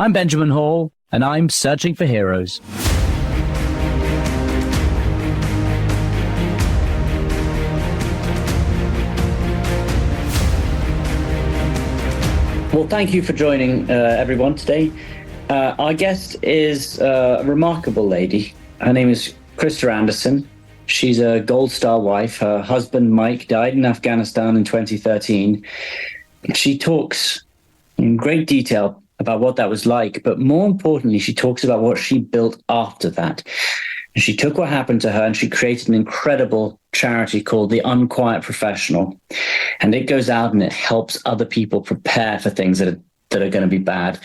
I'm Benjamin Hall, and I'm searching for heroes. Well, thank you for joining everyone today. Our guest is a remarkable lady. Her name is Krista Anderson. She's a Gold Star wife. Her husband, Mike, died in Afghanistan in 2013. She talks in great detail about what that was like, but more importantly, she talks about what she built after that. And she took what happened to her and she created an incredible charity called the Unquiet Professional. And it goes out and it helps other people prepare for things that are going to be bad,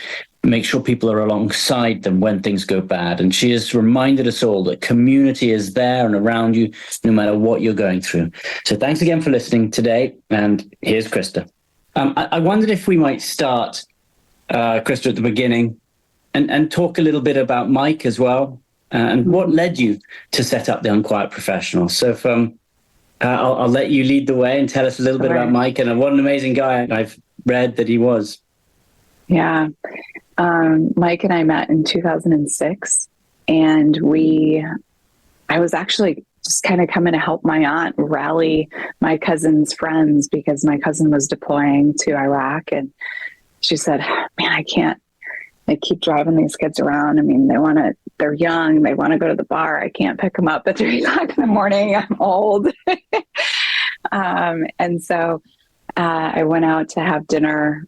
make sure people are alongside them when things go bad. And she has reminded us all that community is there and around you, no matter what you're going through. So thanks again for listening today. And here's Krista. I wondered if we might start, Krista, at the beginning and talk a little bit about Mike as well, and what led you to set up the Unquiet Professional. So I'll let you lead the way and tell us a little bit about Mike and what an amazing guy I've read that he was. Yeah. Mike and I met in 2006, and I was actually just kind of coming to help my aunt rally my cousin's friends because my cousin was deploying to Iraq. And she said, man, they keep driving these kids around. I mean, they're young. They want to go to the bar. I can't pick them up at 3:00 in the morning. I'm old. And so I went out to have dinner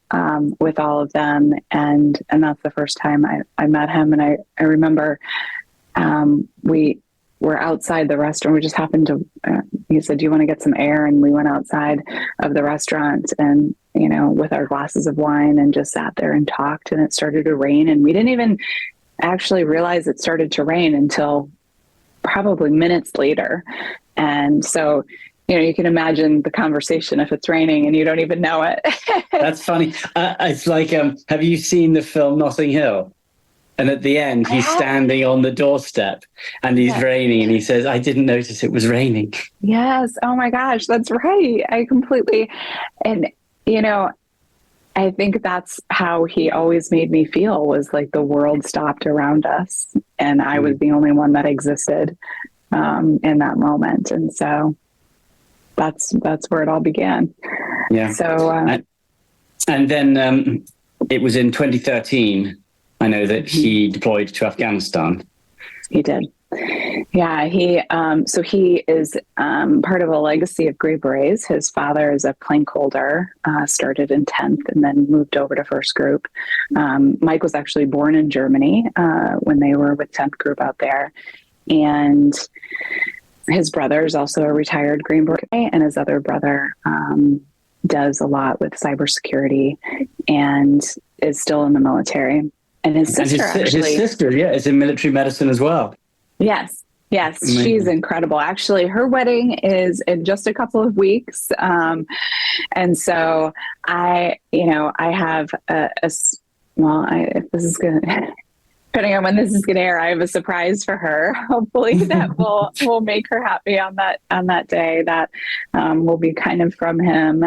with all of them. And that's the first time I met him. And I remember we were outside the restaurant. We just happened to, he said, do you want to get some air? And we went outside of the restaurant and, with our glasses of wine and just sat there and talked, and it started to rain. And we didn't even actually realize it started to rain until probably minutes later. And so, you can imagine the conversation if it's raining and you don't even know it. That's funny. It's like, have you seen the film Notting Hill? And at the end, he's standing on the doorstep and he's raining and he says, I didn't notice it was raining. Yes. Oh my gosh, that's right. And, I think that's how he always made me feel, was like the world stopped around us and I was the only one that existed in that moment. And so that's where it all began. Yeah. So, and then it was in 2013. I know that he deployed to Afghanistan. He did. Yeah, he is part of a legacy of Green Berets. His father is a plank holder, started in 10th and then moved over to first group. Mike was actually born in Germany when they were with 10th group out there. And his brother is also a retired Green Beret, and his other brother does a lot with cybersecurity and is still in the military. And his sister is in military medicine as well. Yes. Amazing. She's incredible. Actually, her wedding is in just a couple of weeks. And so I have if this is going to, depending on when this is going to air, I have a surprise for her. Hopefully that will make her happy on that day. That will be kind of from him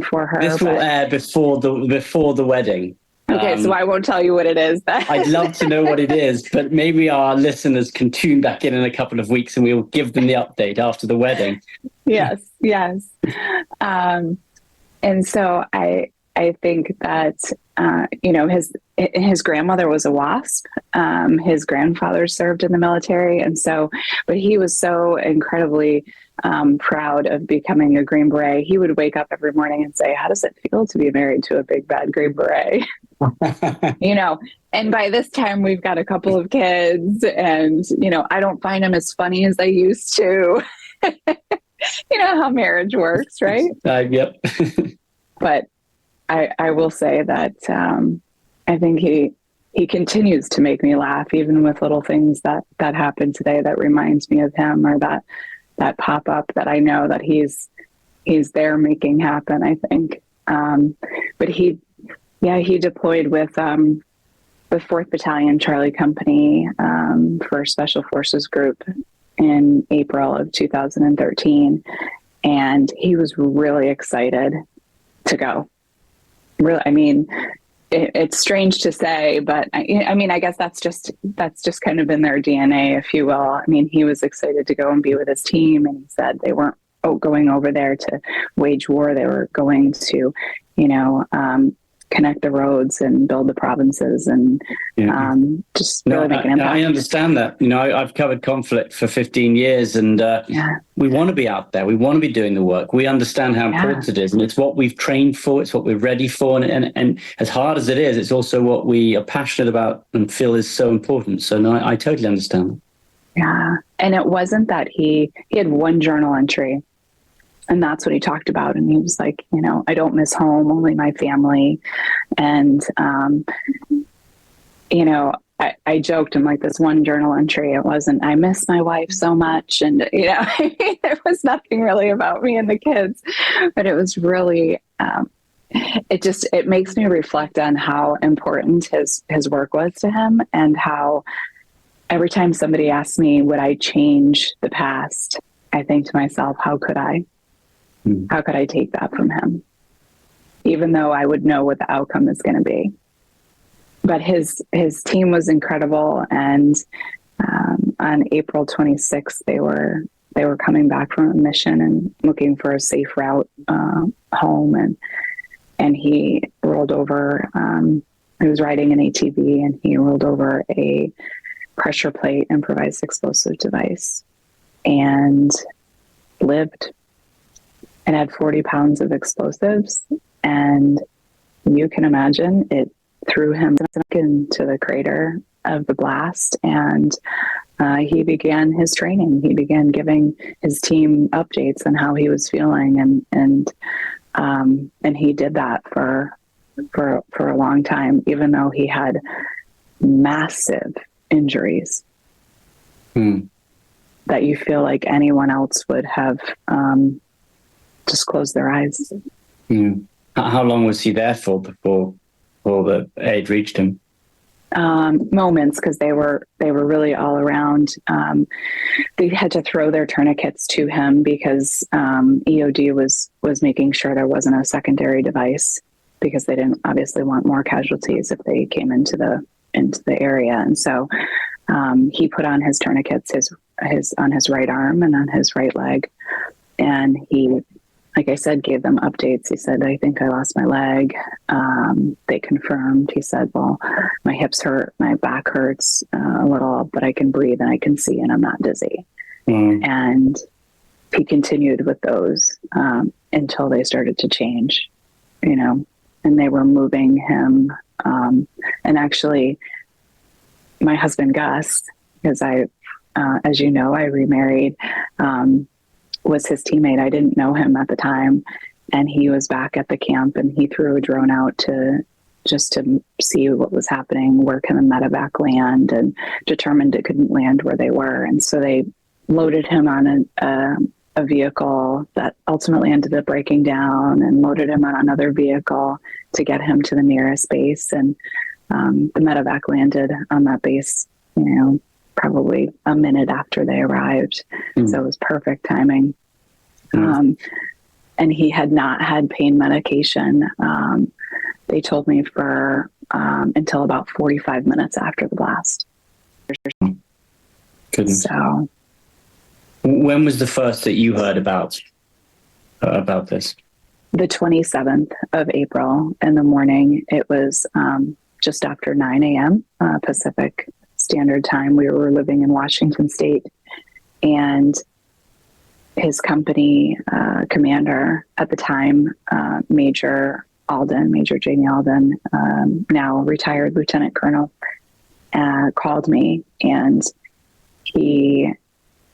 for her. This will air before the wedding. Okay, so I won't tell you what it is. I'd love to know what it is, but maybe our listeners can tune back in a couple of weeks and we'll give them the update after the wedding. Yes. And so I think that, his grandmother was a WASP. His grandfather served in the military. And so, but he was so incredibly proud of becoming a Green Beret. He would wake up every morning and say, how does it feel to be married to a big bad Green Beret? And by this time we've got a couple of kids and, I don't find him as funny as I used to. You know how marriage works, right? Yep. But I will say that I think he continues to make me laugh, even with little things that happened today that reminds me of him, or that pop up that I know that he's there making happen, I think. But he deployed with the 4th Battalion Charlie Company for Special Forces Group in April of 2013. And he was really excited to go. Really, I mean, it's strange to say, but I mean, I guess that's just kind of in their DNA, if you will. I mean, he was excited to go and be with his team, and he said they weren't going over there to wage war. They were going to, connect the roads and build the provinces and just really make an impact. I understand that. I've covered conflict for 15 years, and we want to be out there. We want to be doing the work. We understand how important it is, and it's what we've trained for. It's what we're ready for, and as hard as it is, it's also what we are passionate about and feel is so important. So no, I totally understand. Yeah, and it wasn't that he had one journal entry. And that's what he talked about. And he was like, I don't miss home, only my family. And, I joked, I'm like, this one journal entry, it wasn't, I miss my wife so much. And, there was nothing really about me and the kids, but it was really, it makes me reflect on how important his work was to him, and how every time somebody asks me, would I change the past? I think to myself, how could I? How could I take that from him? Even though I would know what the outcome is going to be. But his team was incredible. And on April 26th, they were coming back from a mission and looking for a safe route home. And he rolled over, he was riding an ATV, and he rolled over a pressure plate improvised explosive device and lived. It had 40 pounds of explosives, and you can imagine it threw him into the crater of the blast. And he began his training. He began giving his team updates on how he was feeling, and he did that for a long time, even though he had massive injuries that you feel like anyone else would have just close their eyes. How long was he there for before the aid reached him? Moments, because they were really all around. They had to throw their tourniquets to him because EOD was making sure there wasn't a secondary device, because they didn't obviously want more casualties if they came into the area. And so he put on his tourniquets on his right arm and on his right leg, and he, like I said, gave them updates. He said, I think I lost my leg. They confirmed. He said, well, my hips hurt, my back hurts a little, but I can breathe and I can see, and I'm not dizzy. And he continued with those until they started to change, and they were moving him. And actually, my husband, Gus, because as you know, I remarried, was his teammate. I didn't know him at the time, and he was back at the camp, and he threw a drone out to see what was happening, where can the medevac land, and determined it couldn't land where they were. And so they loaded him on a vehicle that ultimately ended up breaking down, and loaded him on another vehicle to get him to the nearest base. And the medevac landed on that base, probably a minute after they arrived. So it was perfect timing. And he had not had pain medication. They told me for until about 45 minutes after the blast. Goodness. So, when was the first that you heard about this? The 27th of April in the morning. It was just after 9 a.m. Pacific Standard Time. We were living in Washington State, and his company commander at the time, Major Jamie Alden, now retired Lieutenant Colonel, called me, and he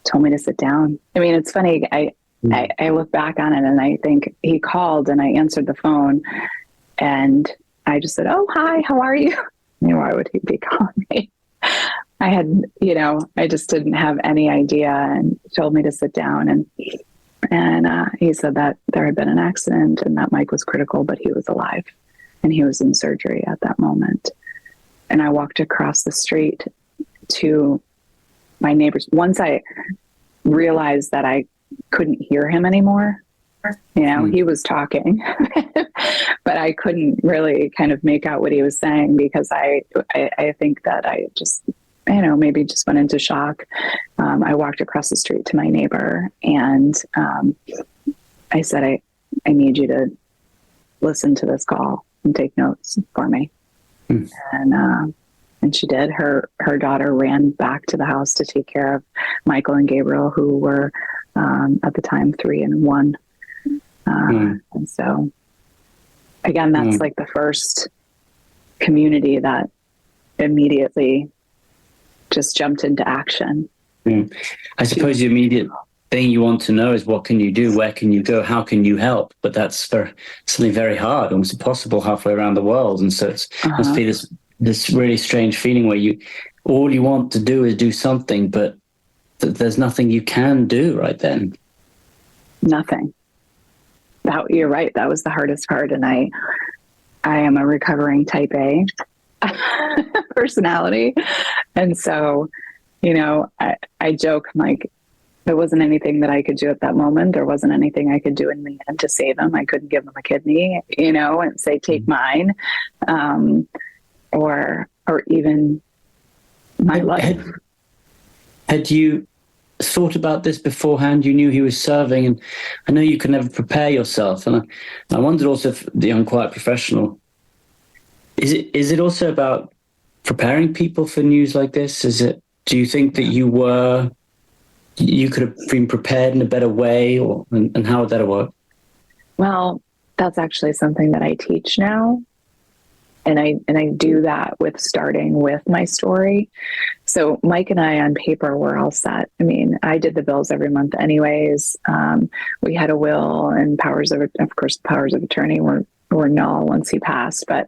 told me to sit down. I mean, it's funny. I look back on it, and I think he called, and I answered the phone, and I just said, "Oh, hi, how are you?" Why would he be calling me? I had, I just didn't have any idea, and he told me to sit down, and he said that there had been an accident and that Mike was critical, but he was alive, and he was in surgery at that moment. And I walked across the street to my neighbors. Once I realized that I couldn't hear him anymore, He was talking, but I couldn't really kind of make out what he was saying because I think that I just, maybe just went into shock. I walked across the street to my neighbor and I said, I need you to listen to this call and take notes for me. And she did. Her daughter ran back to the house to take care of Michael and Gabriel, who were at the time 3 and 1. And so, again, that's like the first community that immediately just jumped into action. I suppose the immediate thing you want to know is what can you do? Where can you go? How can you help? But that's something very hard, almost impossible halfway around the world. And so it must be this really strange feeling where all you want to do is do something, but there's nothing you can do right then. Nothing. You're right. That was the hardest part. And I am a recovering type A personality. And so, I joke, I'm like, there wasn't anything that I could do at that moment. There wasn't anything I could do in the end to save him. I couldn't give him a kidney, and say, take mine, or even my life. Had you thought about this beforehand? You knew he was serving, and I know you can never prepare yourself. And I wondered also if the Unquiet Professional, is it also about preparing people for news like this? Do you think that you could have been prepared in a better way, and how would that have worked? Well, that's actually something that I teach now. And I do that with starting with my story. So Mike and I on paper were all set. I mean, I did the bills every month anyways. We had a will and powers of attorney were null once he passed, but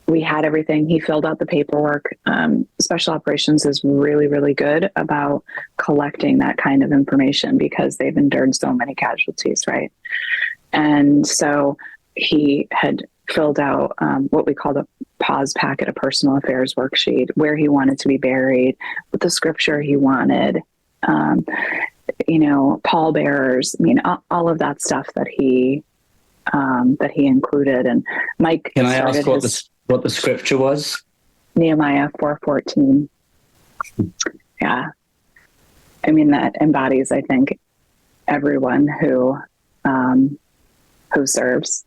we had everything. He filled out the paperwork. Special operations is really, really good about collecting that kind of information because they've endured so many casualties, right? And so he had filled out what we called a pause packet, a personal affairs worksheet, where he wanted to be buried, what the scripture he wanted, pallbearers. I mean, all of that stuff that he included. And Mike, can I ask what the scripture was? Nehemiah 4:14. Yeah, I mean that embodies, I think, everyone who serves.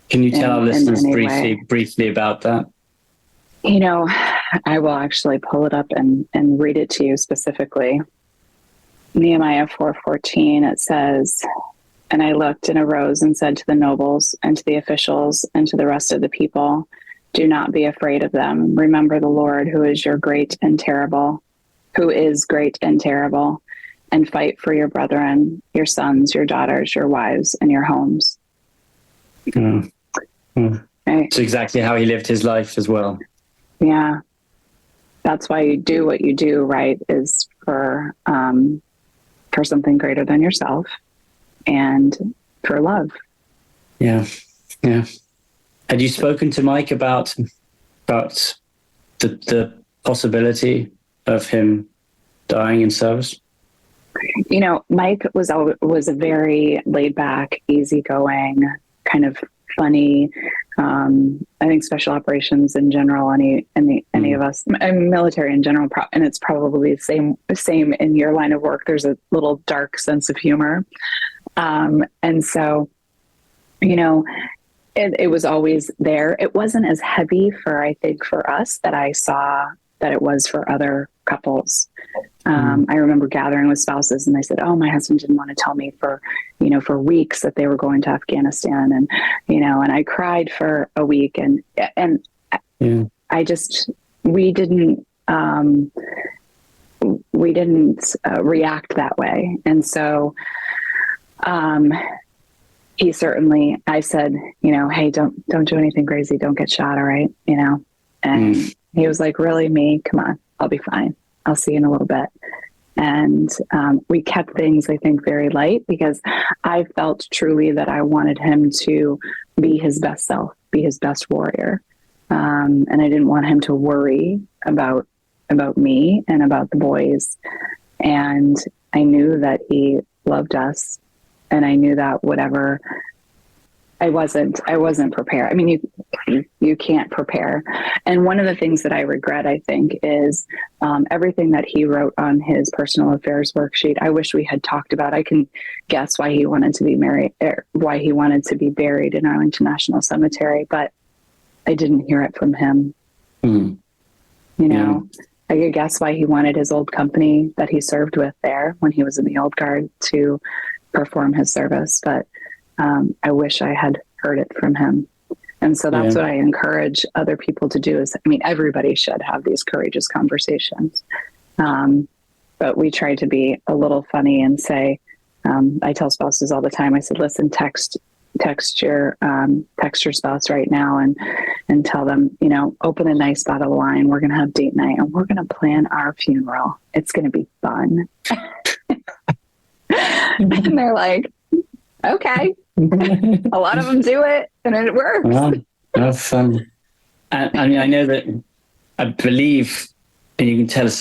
Can you tell our listeners briefly about that? I will actually pull it up and read it to you specifically. Nehemiah 4:14, it says, "And I looked and arose and said to the nobles and to the officials and to the rest of the people, do not be afraid of them. Remember the Lord, who is great and terrible, and fight for your brethren, your sons, your daughters, your wives, and your homes." Right. It's exactly how he lived his life as well. Yeah. That's why you do what you do, right? Is for something greater than yourself and for love. Yeah. Yeah. Had you spoken to Mike about the possibility of him dying in service? Mike was a very laid back, easygoing, kind of funny. I think special operations in general, any of us, military in general, and it's probably the same in your line of work. There's a little dark sense of humor, and so it was always there. It wasn't as heavy for us that I saw that it was for other couples. I remember gathering with spouses and they said, "Oh, my husband didn't want to tell me for weeks that they were going to Afghanistan." And, and I cried for a week and I just, we didn't react that way. And so, he certainly, I said, "Hey, don't do anything crazy. Don't get shot. All right." And he was like, "Really, me? Come on, I'll be fine. I'll see you in a little bit." And we kept things, I think, very light because I felt truly that I wanted him to be his best self, be his best warrior. And I didn't want him to worry about me and about the boys. And I knew that he loved us And I knew that whatever, I wasn't prepared. I mean, you can't prepare. And one of the things that I regret, I think, is everything that he wrote on his personal affairs worksheet. I wish we had talked about. I can guess why he wanted to be married, why he wanted to be buried in Arlington National Cemetery, but I didn't hear it from him. Mm. You know, I could guess why he wanted his old company that he served with there when he was in the old guard to perform his service, but I wish I had heard it from him. And so that's what I encourage other people to do is, I mean, everybody should have these courageous conversations. But we try to be a little funny and say, I tell spouses all the time, I said, listen, text your spouse right now and tell them, you know, open a nice bottle of wine. We're going to have date night and we're going to plan our funeral. It's going to be fun. And they're like, okay. A lot of them do it and it works. Well, that's fun. I mean, I know that, I believe, and you can tell us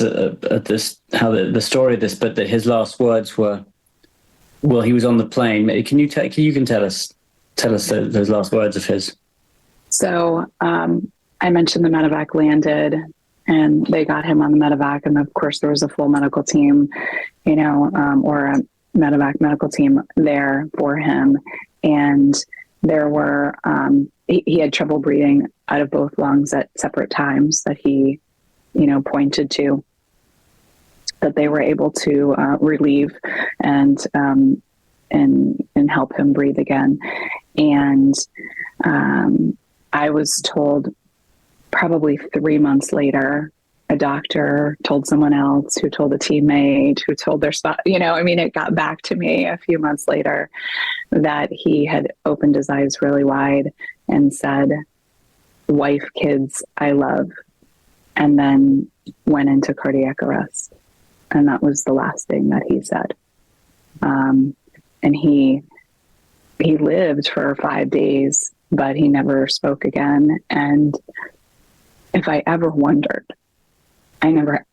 how the story of this, but that his last words were, well, he was on the plane. You can tell us those last words of his. So I mentioned the medevac landed and they got him on the medevac. And of course there was a full medical team, you know, or a medevac medical team there for him. And there were, he had trouble breathing out of both lungs at separate times that he, you know, pointed to, that they were able to relieve and help him breathe again. And I was told probably 3 months later, a doctor told someone else who told a teammate who told their spot, you know, I mean, it got back to me a few months later that he had opened his eyes really wide and said, wife, kids, I love, and then went into cardiac arrest. And that was the last thing that he said. And he lived for 5 days, but he never spoke again. And if I ever wondered, I never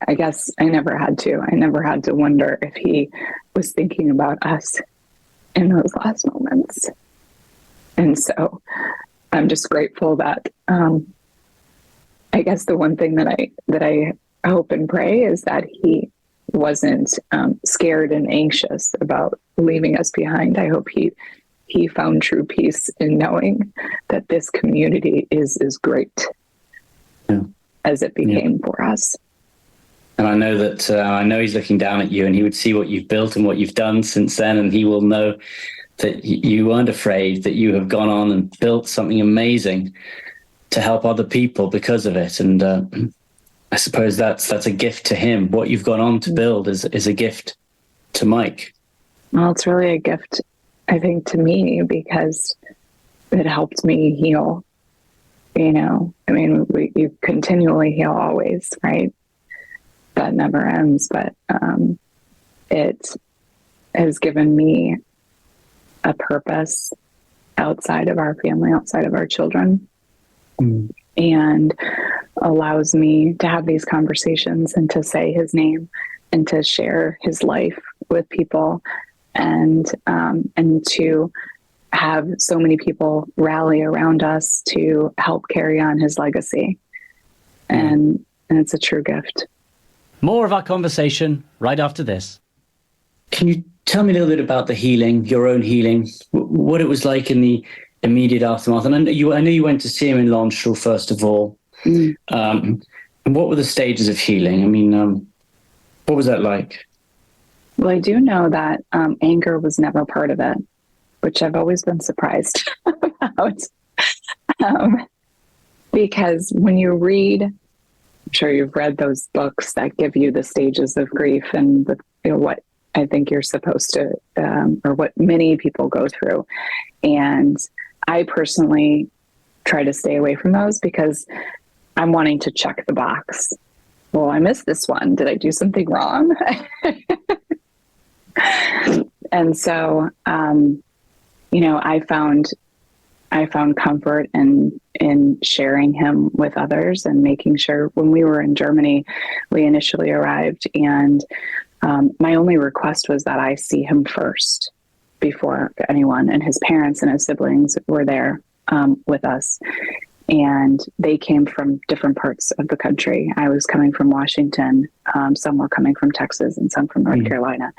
had to wonder if he was thinking about us in those last moments. And so I'm just grateful that, I guess the one thing that I hope and pray is that he wasn't scared and anxious about leaving us behind. I hope he found true peace in knowing that this community is as great as it became for us. And I know that I know he's looking down at you, and he would see what you've built and what you've done since then, and he will know that you weren't afraid, that you have gone on and built something amazing to help other people because of it. And I suppose that's a gift to him. What you've gone on to build is a gift to Mike. Well, it's really a gift, I think, to me, because it helped me heal. You know, I mean, you continually heal always, right? That never ends, but it has given me a purpose outside of our family, outside of our children, and allows me to have these conversations and to say his name and to share his life with people, and to have so many people rally around us to help carry on his legacy. And it's a true gift. More of our conversation right after this. Can you tell me a little bit about the healing, your own healing, what it was like in the immediate aftermath? And I know you went to see him in Launchal, first of all. And what were the stages of healing? I mean, what was that like? Well, I do know that anger was never part of it, which I've always been surprised about. Because when you read, I'm sure you've read those books that give you the stages of grief and what I think you're supposed to, or what many people go through. And I personally try to stay away from those because I'm wanting to check the box. Well, I missed this one. Did I do something wrong? And so, I found comfort in sharing him with others and making sure. When we were in Germany, we initially arrived, and my only request was that I see him first. before anyone, and his parents and his siblings were there with us. And they came from different parts of the country. I was coming from Washington. Some were coming from Texas and some from North Carolina.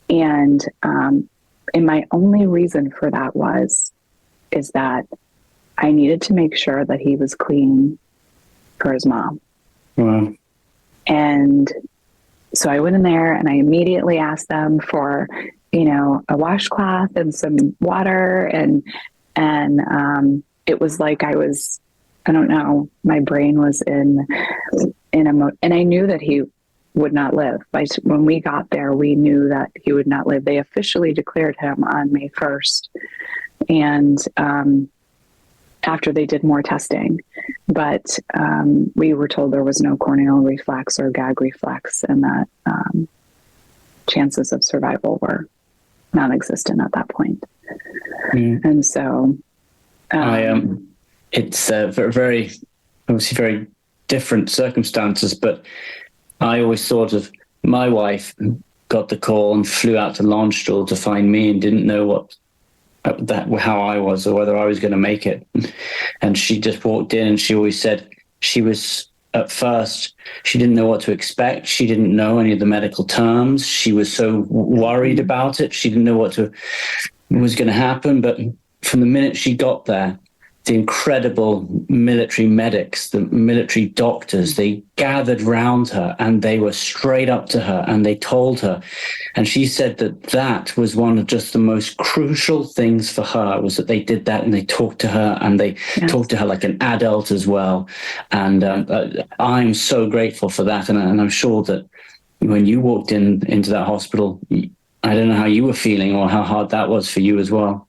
And my only reason for that is that I needed to make sure that he was clean for his mom. Wow. And so I went in there and I immediately asked them for, a washcloth and some water. And it was like I don't know, my brain was in a and I knew that he would not live. When we got there, we knew that he would not live. They officially declared him on May 1st. And after they did more testing, but we were told there was no corneal reflex or gag reflex, and that chances of survival were non-existent at that point. And so it's very, obviously very different circumstances, but I always thought of my wife got the call and flew out to Landstuhl to find me and didn't know how I was or whether I was going to make it. And she just walked in, and she always said she was, at first, she didn't know what to expect. She didn't know any of the medical terms. She was so worried about it. She didn't know what was going to happen. But from the minute she got there, the incredible military medics, the military doctors, they gathered round her and they were straight up to her and they told her. And she said that was one of just the most crucial things for her, was that they did that and they talked to her and they talked to her like an adult as well. And I'm so grateful for that. And I'm sure that when you walked into that hospital, I don't know how you were feeling or how hard that was for you as well.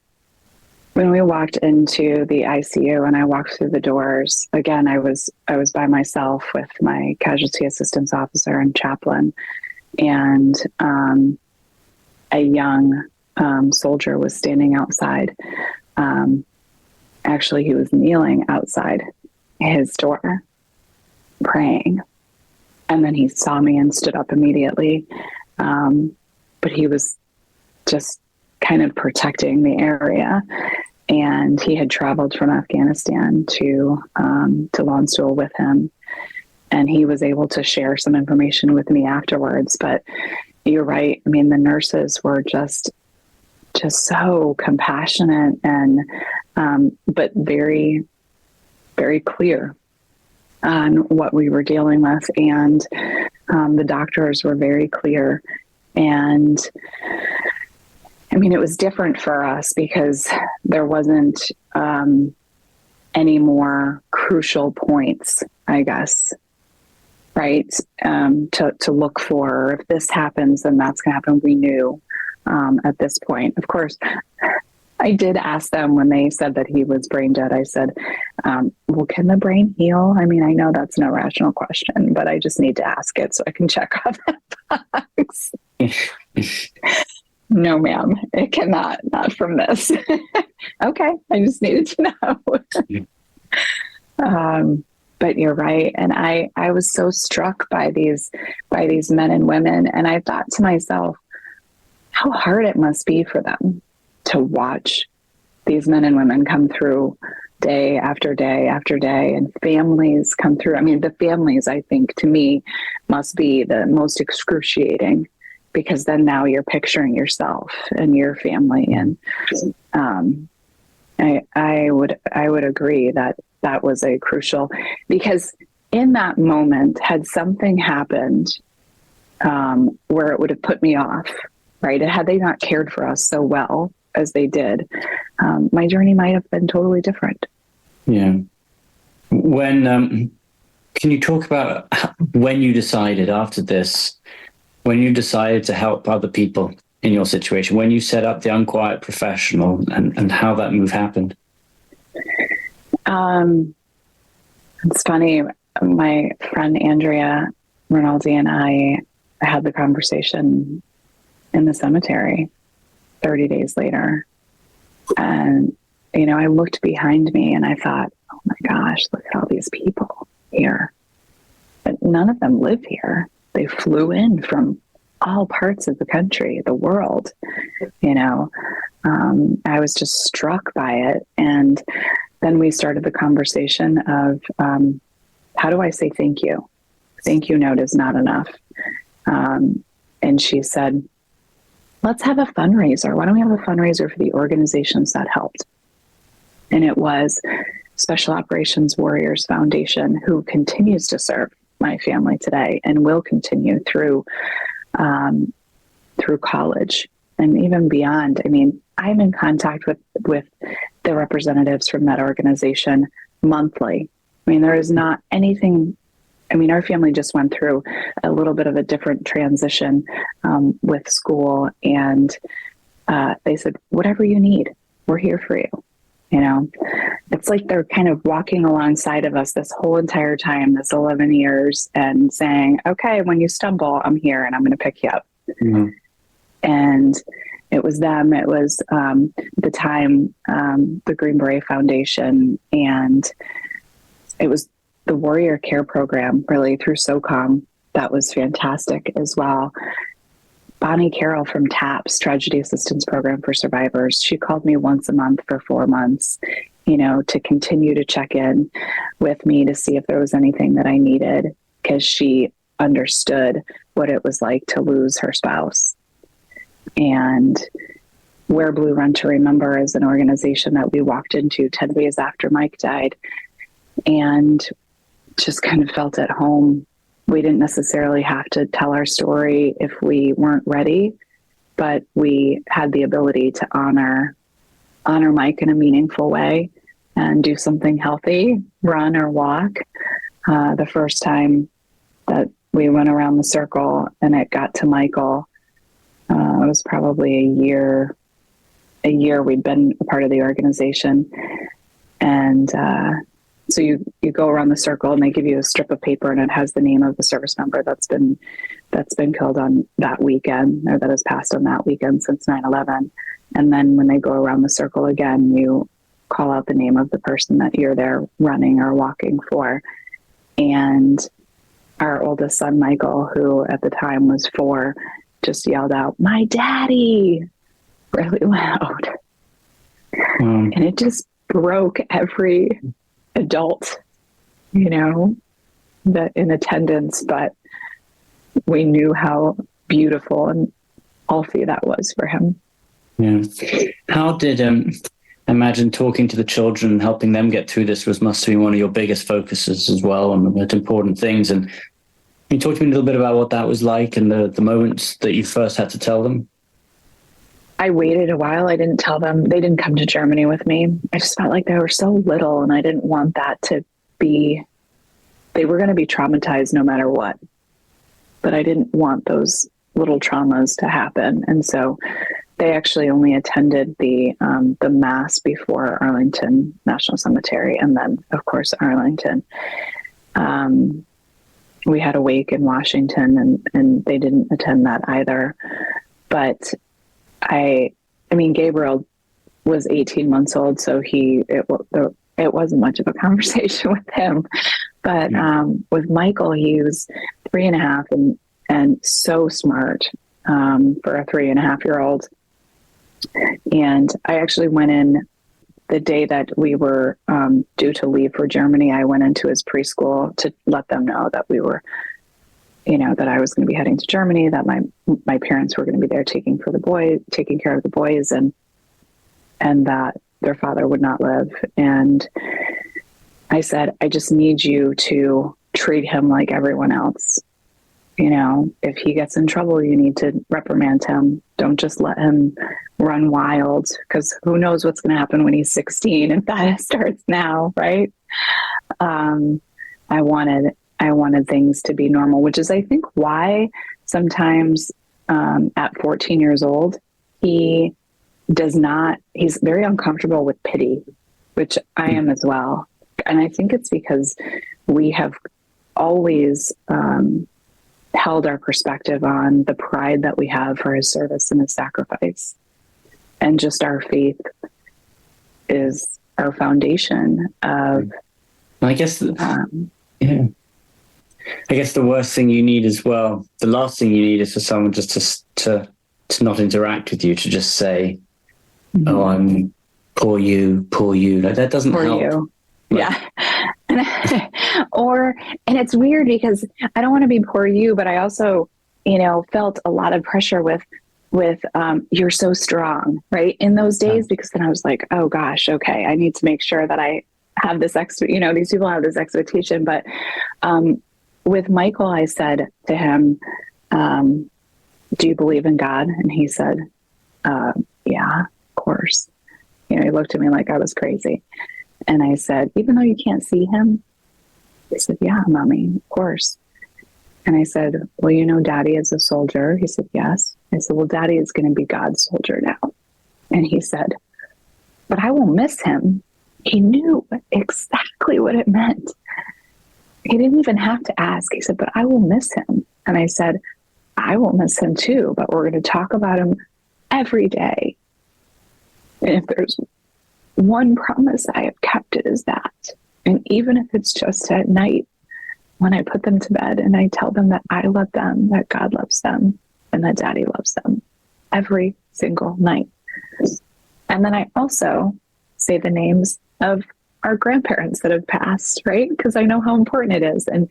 When we walked into the ICU and I walked through the doors, again, I was by myself with my casualty assistance officer and chaplain, and a young soldier was standing outside. Actually, he was kneeling outside his door, praying. And then he saw me and stood up immediately. But he was just kind of protecting the area. And he had traveled from Afghanistan to Landstuhl with him. And he was able to share some information with me afterwards. But you're right. I mean, the nurses were just so compassionate and, but very, very clear on what we were dealing with. And the doctors were very clear. And I mean, it was different for us because there wasn't any more crucial points, I guess, right? To look for. If this happens, then that's going to happen. We knew at this point. Of course, I did ask them when they said that he was brain dead. I said, well, can the brain heal? I mean, I know that's an irrational question, but I just need to ask it so I can check off that box. No, ma'am, it cannot, not from this. Okay, I just needed to know. But you're right. And I was so struck by these men and women. And I thought to myself, how hard it must be for them to watch these men and women come through day after day after day, and families come through. I mean, the families, I think, to me, must be the most excruciating, because then now you're picturing yourself and your family. And I would agree that was a crucial, because in that moment, had something happened where it would have put me off, right? Had they not cared for us so well as they did, my journey might have been totally different. Yeah. When can you talk about when you decided after this, when you decided to help other people in your situation, when you set up the Unquiet Professional, and how that move happened? It's funny. My friend Andrea Rinaldi and I had the conversation in the cemetery 30 days later. And, I looked behind me and I thought, oh my gosh, look at all these people here. But none of them live here. They flew in from all parts of the country, the world, I was just struck by it. And then we started the conversation of, how do I say thank you? Thank you note is not enough. And she said, let's have a fundraiser. Why don't we have a fundraiser for the organizations that helped? And it was Special Operations Warriors Foundation, who continues to serve my family today and will continue through college and even beyond. I mean, I'm in contact with the representatives from that organization monthly. I mean, there is not anything. I mean, our family just went through a little bit of a different transition with school, and they said, whatever you need, we're here for you. You know, it's like they're kind of walking alongside of us this whole entire time, this 11 years, and saying, okay, when you stumble, I'm here and I'm going to pick you up. Mm-hmm. And it was them. It was the time, the Green Beret Foundation, and it was the Warrior Care Program, really, through SOCOM. That was fantastic as well. Bonnie Carroll from TAPS, Tragedy Assistance Program for Survivors. She called me once a month for 4 months, you know, to continue to check in with me to see if there was anything that I needed, because she understood what it was like to lose her spouse. And Wear Blue Run to Remember is an organization that we walked into 10 days after Mike died, and just kind of felt at home. We didn't necessarily have to tell our story if we weren't ready, but we had the ability to honor Mike in a meaningful way and do something healthy, run or walk. The first time that we went around the circle and it got to Michael, it was probably a year we'd been a part of the organization. And so you go around the circle and they give you a strip of paper and it has the name of the service member that's been killed on that weekend, or that has passed on that weekend since 9/11. And then when they go around the circle again, you call out the name of the person that you're there running or walking for. And our oldest son, Michael, who at the time was 4, just yelled out, "My daddy," really loud. And it just broke every adult, you know, that in attendance, but we knew how beautiful and healthy that was for him. Yeah. How did imagine talking to the children and helping them get through this must have been one of your biggest focuses as well, and the most important things. And can you talk to me a little bit about what that was like and the moments that you first had to tell them? I waited a while. I didn't tell them. They didn't come to Germany with me. I just felt like they were so little, and I didn't want that to be, they were going to be traumatized no matter what. But I didn't want those little traumas to happen. And so they actually only attended the mass before Arlington National Cemetery, and then, of course, Arlington. We had a wake in Washington, and they didn't attend that either. But I mean, Gabriel was 18 months old, so it wasn't much of a conversation with him. But with Michael, he was 3.5 and so smart for a 3.5-year-old. And I actually went in the day that we were due to leave for Germany. I went into his preschool to let them know that we were, you know, that I was going to be heading to Germany, that my parents were going to be there taking care of the boys, and that their father would not live. And I said, I just need you to treat him like everyone else. You know, if he gets in trouble, you need to reprimand him. Don't just let him run wild, because who knows what's going to happen when he's 16 if that starts now, right? I wanted things to be normal, which is, I think, why sometimes at 14 years old, he's very uncomfortable with pity, which I am as well. And I think it's because we have always held our perspective on the pride that we have for his service and his sacrifice. And just our faith is our foundation of, I guess, yeah. I guess the worst thing you need as well, the last thing you need is for someone just to not interact with you, to just say, oh, I'm poor you. Like, that doesn't Poor help. you. Like, Yeah. And it's weird because I don't want to be poor you, but I also, felt a lot of pressure with, you're so strong, right? In those days, because then I was like, oh gosh, okay, I need to make sure that I have this these people have this expectation. But with Michael, I said to him, do you believe in God? And he said, yeah, of course. He looked at me like I was crazy. And I said, even though you can't see him? He said, yeah, Mommy, of course. And I said, well, Daddy is a soldier. He said, yes. I said, well, Daddy is going to be God's soldier now. And he said, but I will miss him. He knew exactly what it meant. He didn't even have to ask. He said, but I will miss him. And I said, I will miss him too, but we're going to talk about him every day. And if there's one promise I have kept, it is that. And even if it's just at night when I put them to bed and I tell them that I love them, that God loves them, and that Daddy loves them every single night. And then I also say the names of our grandparents that have passed, right? Because I know how important it is. And,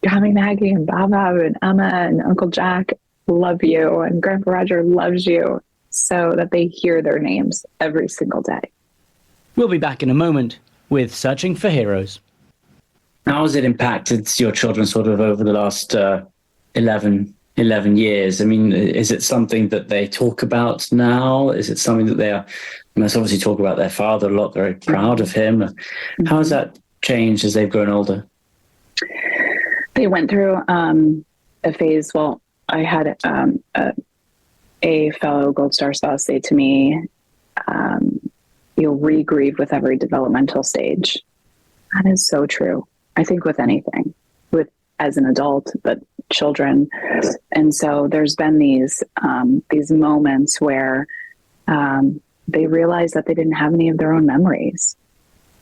Mommy Maggie and Baba and Emma and Uncle Jack love you, and Grandpa Roger loves you, so that they hear their names every single day. We'll be back in a moment with Searching for Heroes. How has it impacted your children sort of over the last 11 years? I mean, is it something that they talk about now? Is it something that they must obviously talk about their father a lot, very proud of him? How has that changed as they've grown older? They went through a phase. Well, I had a fellow Gold Star spouse say to me, you'll re-grieve with every developmental stage. That is so true. I think with anything, as an adult, but children. And so there's been these moments where they realized that they didn't have any of their own memories,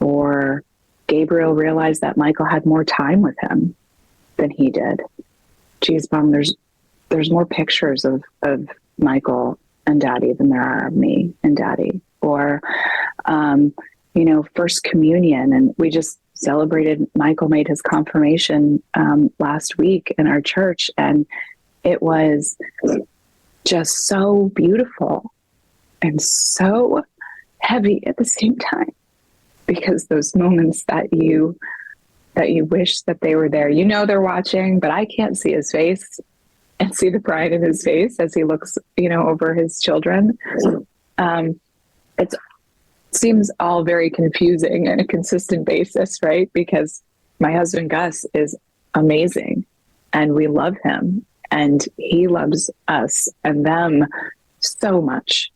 or Gabriel realized that Michael had more time with him than he did. Geez, Mom, there's more pictures of Michael and Daddy than there are of me and Daddy. Or, First Communion. And we just celebrated, Michael made his confirmation last week in our church. And it was just so beautiful and so heavy at the same time, because those moments that you wish that they were there, they're watching, but I can't see his face and see the pride in his face as he looks, over his children. It seems all very confusing on a consistent basis, right? Because my husband, Gus, is amazing and we love him and he loves us and them so much.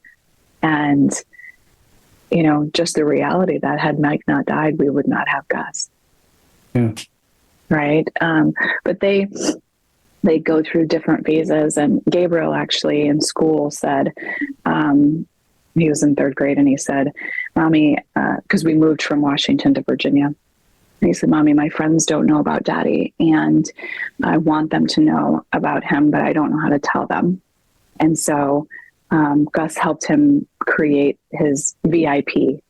And, just the reality that had Mike not died, we would not have Gus. Yeah. Right. But they go through different phases. And Gabriel actually in school said, he was in third grade, and he said, Mommy, because we moved from Washington to Virginia. And he said, Mommy, my friends don't know about Daddy, and I want them to know about him, but I don't know how to tell them. And so Gus helped him create his VIP,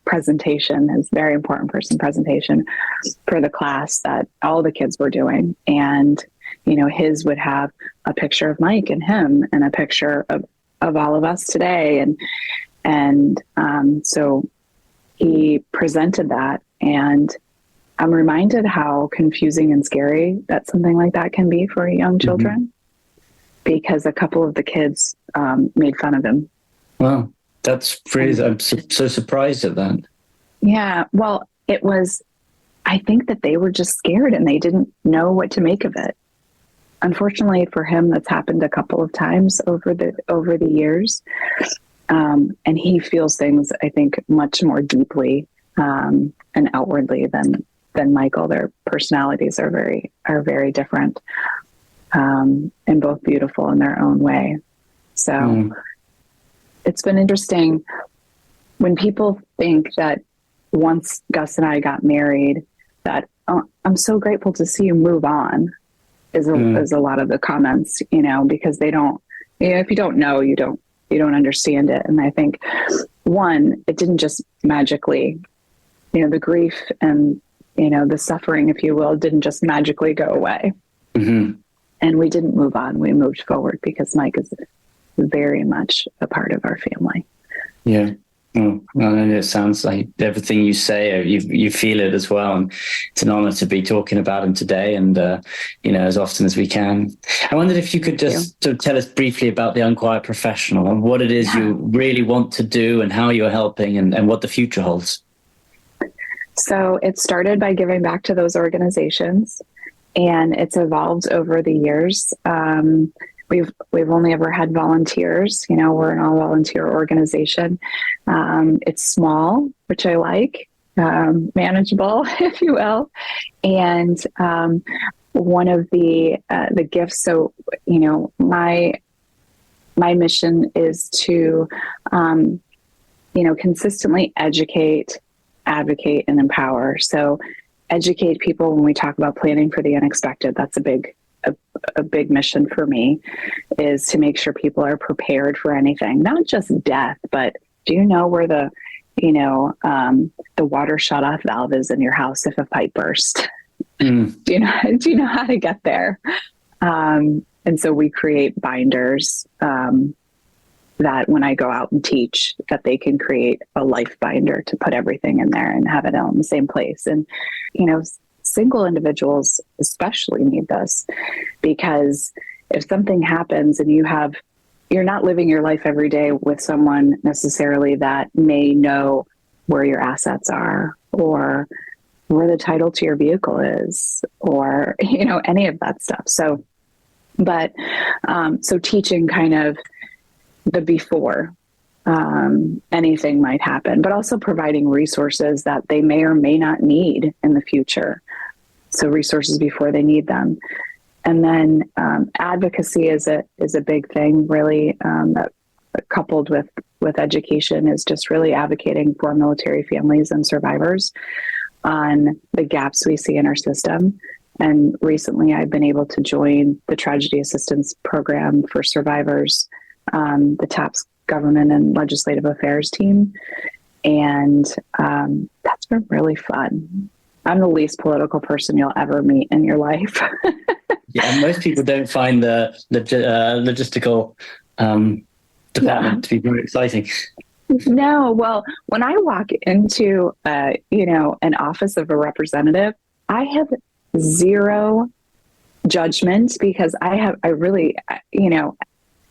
presentation, his very important person presentation for the class that all the kids were doing. And, his would have a picture of Mike and him and a picture of all of us today. And so he presented that, and I'm reminded how confusing and scary that something like that can be for young children, because a couple of the kids made fun of him. Wow. That's crazy. I'm so surprised at that. Yeah. Well, I think that they were just scared and they didn't know what to make of it. Unfortunately for him, that's happened a couple of times over the years. And he feels things, I think, much more deeply and outwardly than Michael. Their personalities are very different, and both beautiful in their own way. So it's been interesting when people think that once Gus and I got married, that I'm so grateful to see you move on. Is a lot of the comments, because they don't, if you don't know, you don't you don't understand it. And I think, one, it didn't just magically, the grief and, the suffering, if you will, didn't just magically go away. Mm-hmm. And we didn't move on. We moved forward because Mike is very much a part of our family. Yeah. Oh, well, it sounds like everything you say, you feel it as well. And it's an honor to be talking about him today and, as often as we can. I wondered if you could just sort of tell us briefly about the Unquiet Professional and what it is you really want to do and how you're helping and what the future holds. So it started by giving back to those organizations, and it's evolved over the years. We've only ever had volunteers. We're an all volunteer organization. It's small, which I like, manageable, if you will. And one of the gifts. So my mission is to consistently educate, advocate, and empower. So educate people when we talk about planning for the unexpected. That's a big mission for me, is to make sure people are prepared for anything, not just death, but do you know where the water shut-off valve is in your house if a pipe bursts? Do you know how to get there? And so we create binders that when I go out and teach, that they can create a life binder to put everything in there and have it all in the same place. And, single individuals especially need this, because if something happens and you're not living your life every day with someone necessarily that may know where your assets are or where the title to your vehicle is or, any of that stuff. So teaching kind of the before anything might happen, but also providing resources that they may or may not need in the future. So resources before they need them. And then advocacy is a big thing, really, that coupled with education is just really advocating for military families and survivors on the gaps we see in our system. And recently I've been able to join the Tragedy Assistance Program for survivors, the TAPS Government and Legislative Affairs team. And that's been really fun. I'm the least political person you'll ever meet in your life. Yeah, most people don't find the logistical department to be very exciting. No, well, when I walk into an office of a representative, I have zero judgment because I really,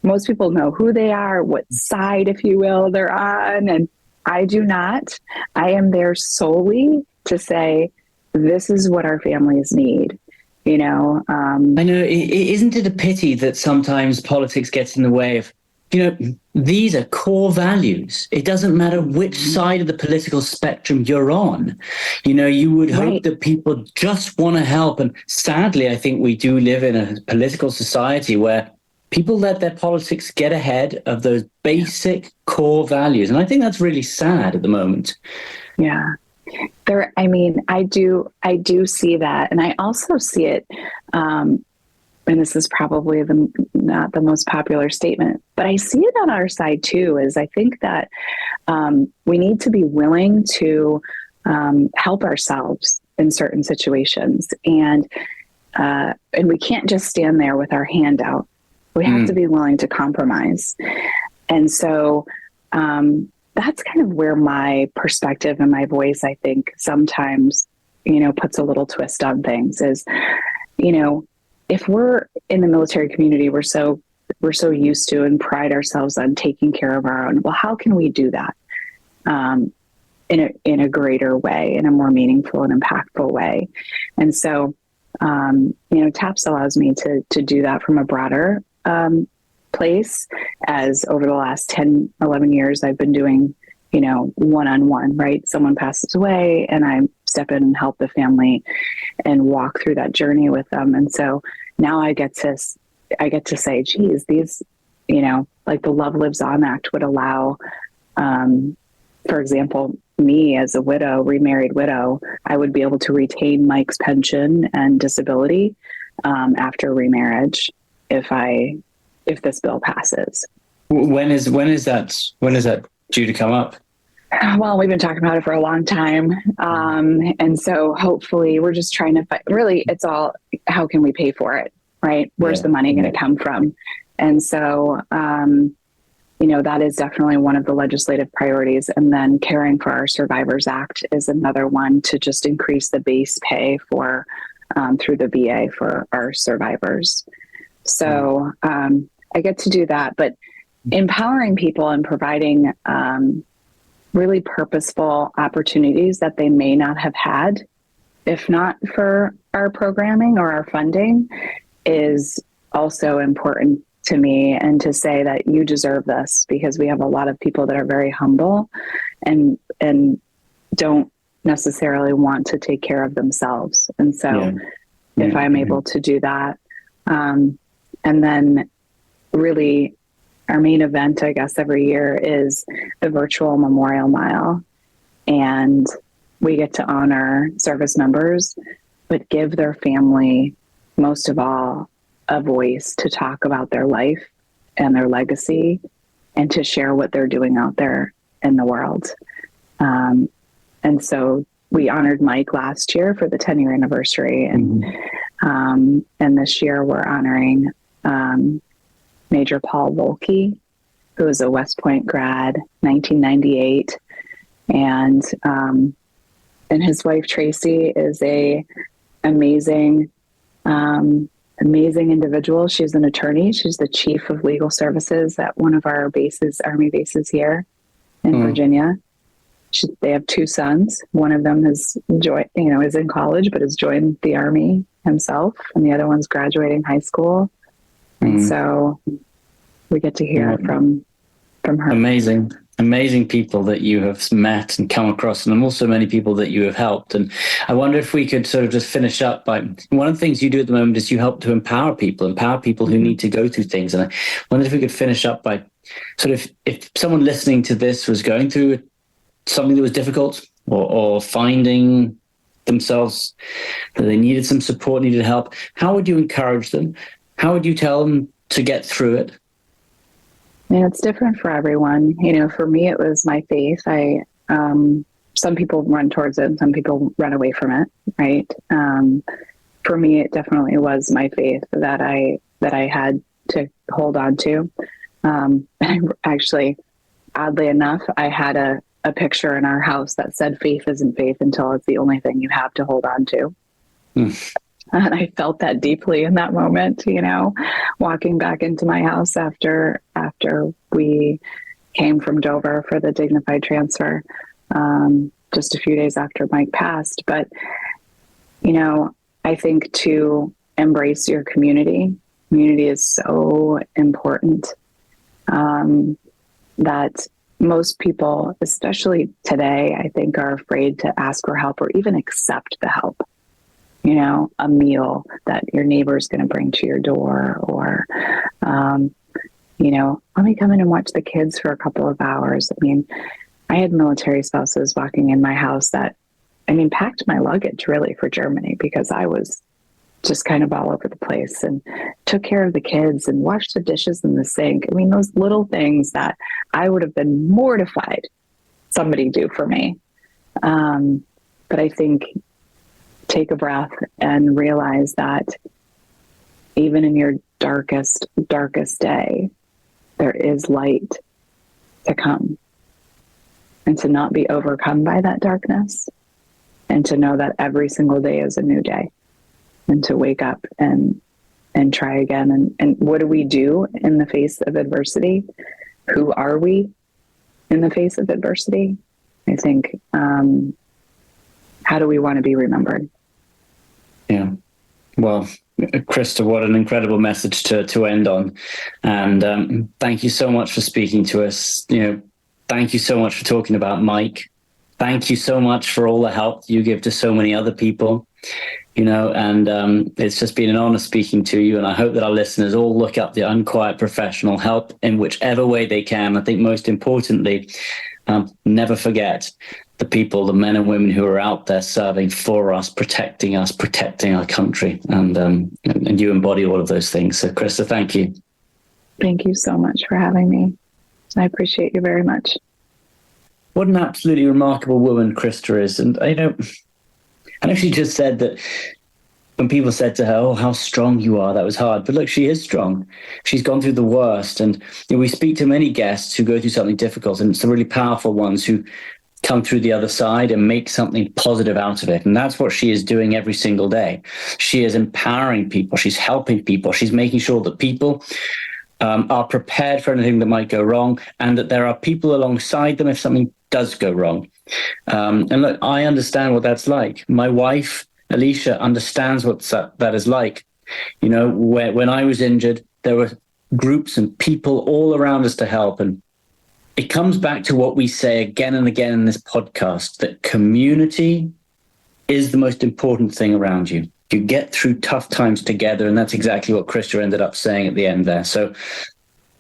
most people know who they are, what side, if you will, they're on, and I do not. I am there solely to say, this is what our families need. I know, isn't it a pity that sometimes politics gets in the way of, these are core values. It doesn't matter which side of the political spectrum you're on. You would hope that people just want to help. And sadly, I think we do live in a political society where people let their politics get ahead of those basic core values. And I think that's really sad at the moment. Yeah. I do see that. And I also see it, and this is probably not the most popular statement, but I see it on our side too, is I think that we need to be willing to help ourselves in certain situations. And we can't just stand there with our hand out. We have to be willing to compromise. And so that's kind of where my perspective and my voice, I think, sometimes, puts a little twist on things is, if we're in the military community, we're so used to and pride ourselves on taking care of our own. Well, how can we do that in a greater way, in a more meaningful and impactful way? And so, TAPS allows me to do that from a broader place, as over the last 10, 11 years, I've been doing, one-on-one, right? Someone passes away and I step in and help the family and walk through that journey with them. And so now I get to say, geez, these, like the Love Lives On Act would allow, for example, me as a widow, remarried widow, I would be able to retain Mike's pension and disability after remarriage if this bill passes. When is that due to come up? Well, we've been talking about it for a long time. And so hopefully we're just trying to find, really, it's all, how can we pay for it? Right? Where's the money going to come from? And so, that is definitely one of the legislative priorities. And then caring for our Survivors Act is another one, to just increase the base pay for, through the VA for our survivors. So I get to do that, but empowering people and providing really purposeful opportunities that they may not have had if not for our programming or our funding is also important to me, and to say that you deserve this, because we have a lot of people that are very humble and don't necessarily want to take care of themselves. And so if I'm able to do that, and then really our main event, I guess, every year is the virtual Memorial Mile. And we get to honor service members, but give their family, most of all, a voice to talk about their life and their legacy, and to share what they're doing out there in the world. And so we honored Mike last year for the 10-year anniversary. And this year we're honoring Major Paul Volke, who was a West Point grad, 1998. And his wife, Tracy, is a amazing individual. She's an attorney. She's the chief of legal services at one of our bases, Army bases here in Virginia. They have two sons. One of them is in college, but has joined the Army himself, and the other one's graduating high school. And so we get to hear from her. Amazing people that you have met and come across, and also many people that you have helped. And I wonder if we could sort of just finish up by, one of the things you do at the moment is you help to empower people who need to go through things. And I wonder if we could finish up by sort of, if someone listening to this was going through something that was difficult, or finding themselves that they needed some support, needed help, how would you encourage them? How would you tell them to get through it? It's different for everyone. For me, it was my faith. Some people run towards it and some people run away from it. Right. For me, it definitely was my faith that I had to hold on to. Actually, oddly enough, I had a picture in our house that said, "Faith isn't faith until it's the only thing you have to hold on to." And I felt that deeply in that moment, walking back into my house after we came from Dover for the dignified transfer, just a few days after Mike passed. But, I think to embrace your community is so important, that most people, especially today, I think are afraid to ask for help or even accept the help. A meal that your neighbor is going to bring to your door, or, let me come in and watch the kids for a couple of hours. I had military spouses walking in my house that, packed my luggage really for Germany, because I was just kind of all over the place, and took care of the kids and washed the dishes in the sink. Those little things that I would have been mortified somebody do for me. But I think, take a breath and realize that even in your darkest day, there is light to come, and to not be overcome by that darkness, and to know that every single day is a new day, and to wake up and try again. And what do we do in the face of adversity? Who are we in the face of adversity? I think, how do we want to be remembered? Yeah. Well, Krista, what an incredible message to end on. And thank you so much for speaking to us. Thank you so much for talking about Mike. Thank you so much for all the help you give to so many other people. And it's just been an honor speaking to you. And I hope that our listeners all look up the Unquiet Professional, help in whichever way they can. I think most importantly, never forget the people, the men and women who are out there serving for us, protecting our country. And you embody all of those things. So, Krista, thank you. Thank you so much for having me. I appreciate you very much. What an absolutely remarkable woman Krista is. And I know she just said that when people said to her, "Oh, how strong you are," that was hard. But look, she is strong. She's gone through the worst. And we speak to many guests who go through something difficult, and it's the really powerful ones who come through the other side and make something positive out of it. And that's what she is doing every single day. She is empowering people. She's helping people. She's making sure that people are prepared for anything that might go wrong, and that there are people alongside them if something does go wrong. And look, I understand what that's like. My wife, Alicia, understands what that is like. When I was injured, there were groups and people all around us to help. And it comes back to what we say again and again in this podcast, that community is the most important thing around you. You get through tough times together, and that's exactly what Krista ended up saying at the end there. So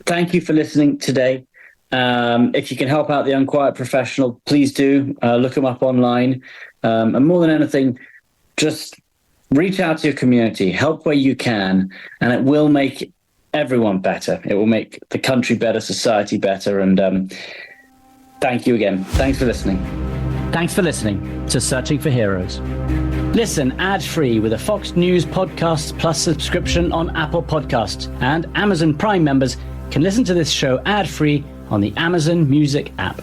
thank you for listening today. If you can help out the Unquiet Professional, please do. Look them up online. And more than anything, just reach out to your community, help where you can, and it will make everyone better. It will make the country better, society better. And thank you again. Thanks for listening. Thanks for listening to Searching for Heroes. Listen ad-free with a Fox News Podcasts Plus subscription on Apple Podcasts, and Amazon Prime members can listen to this show ad-free on the Amazon Music app.